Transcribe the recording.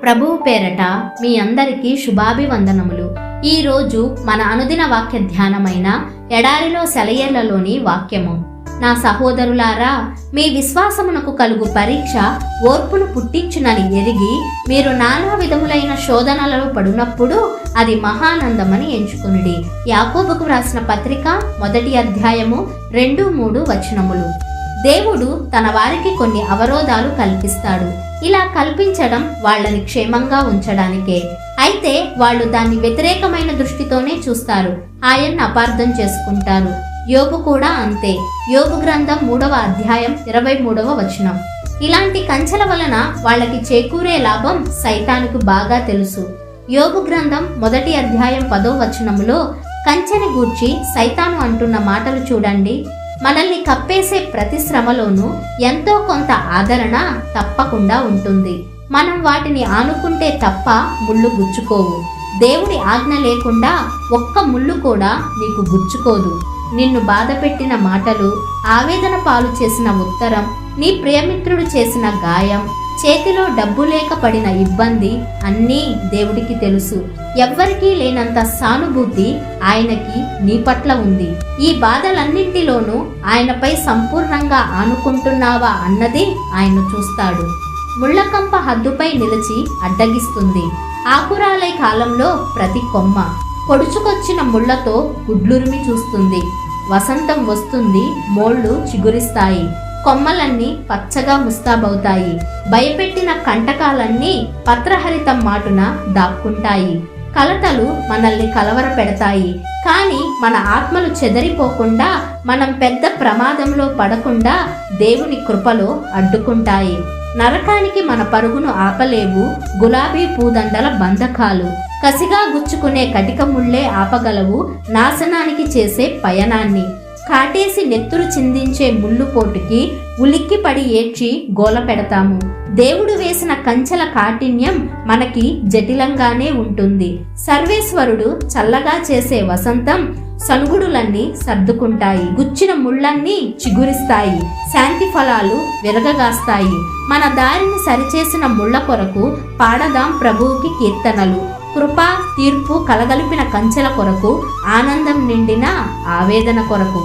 ప్రభువు పేరట మీ అందరికీ శుభాభివందనములు. ఈరోజు మన అనుదిన వాక్య ధ్యానమైన ఎడారిలో సెలయేళ్లలోని వాక్యము. నా సహోదరులారా, మీ విశ్వాసమునకు కలుగు పరీక్ష ఓర్పును పుట్టించునని ఎరిగి మీరు నానా విధములైన శోధనలలో పడినప్పుడు అది మహానందమని ఎంచుకునుడి. యాకోబుకు రాసిన పత్రిక 1 అధ్యాయము 2-3 వచనములు. దేవుడు తన వారికి కొన్ని అవరోధాలు కల్పిస్తాడు. ఇలా కల్పించడం వాళ్ళని క్షేమంగా ఉంచడానికే. అయితే వాళ్ళు దాన్ని వ్యతిరేకమైన దృష్టితోనే చూస్తారు, ఆయన్ని అపార్థం చేసుకుంటారు. యోబు కూడా అంతే. యోబు గ్రంథం 3వ అధ్యాయం 23వ వచనం. ఇలాంటి కంచెల వలన వాళ్ళకి చేకూరే లాభం సైతానుకు బాగా తెలుసు. యోబు గ్రంథం 1 అధ్యాయం 10వ వచనములో కంచెని గూర్చి సైతాను అంటున్న మాటలు చూడండి. మనల్ని కప్పేసే ప్రతి శ్రమలోనూ ఎంతో కొంత ఆదరణ తప్పకుండా ఉంటుంది. మనం వాటిని ఆనుకుంటే తప్ప ముళ్ళు గుచ్చుకోవు. దేవుడి ఆజ్ఞ లేకుండా ఒక్క ముళ్ళు కూడా నీకు గుచ్చుకోదు. నిన్ను బాధపెట్టిన మాటలు, ఆవేదన పాలు చేసిన ఉత్తరం, నీ ప్రియమిత్రుడు చేసిన గాయం, చేతిలో డబ్బు లేక పడిన ఇబ్బంది అన్నీ దేవుడికి తెలుసు. ఎవ్వరికీ లేనంత సానుభూతి ఆయనకి నీ పట్ల ఉంది. ఈ బాధలన్నింటిలోనూ ఆయనపై సంపూర్ణంగా ఆనుకుంటున్నావా అన్నది ఆయన చూస్తాడు. ముళ్ళకంప హద్దుపై నిలిచి అడ్డగిస్తుంది. ఆకురాలే కాలంలో ప్రతి కొమ్మ పొడుచుకొచ్చిన ముళ్లతో గుడ్లురిమి చూస్తుంది. వసంతం వస్తుంది, మోళ్ళు చిగురిస్తాయి, కొమ్మలన్నీ పచ్చగా ముస్తాబవుతాయి. భయపెట్టిన కంటకాలన్నీ పత్రహరితం మాటున దాక్కుంటాయి. కలతలు మనల్ని కలవర పెడతాయి, కానీ మన ఆత్మలు చెదరిపోకుండా, మనం పెద్ద ప్రమాదంలో పడకుండా దేవుని కృపలో అడ్డుకుంటాయి. నరకానికి మన పరుగును ఆపలేవు గులాబీ పూదండల బంధకాలు. కసిగా గుచ్చుకునే కటిక ముళ్ళే ఆపగలవు నాశనానికి చేసే పయనాన్ని. కాటేసి నెత్తురు చిందించే ముళ్ళుపోటుకి ఉలిక్కిపడి ఏడ్చి గోల పెడతాము. దేవుడు వేసిన కంచెల కాఠిన్యం మనకి జటిలంగానే ఉంటుంది. సర్వేశ్వరుడు చల్లగా చేసే వసంతం సనుగుడులన్నీ సర్దుకుంటాయి. గుచ్చిన ముళ్ళన్నీ చిగురిస్తాయి, శాంతి ఫలాలు విరగగాస్తాయి. మన దారిని సరిచేసిన ముళ్ళ కొరకు పాడదాం ప్రభువుకి కీర్తనలు. కృప, తీర్పు కలగలిపిన కంచెల కొరకు, ఆనందం నిండిన ఆవేదన కొరకు.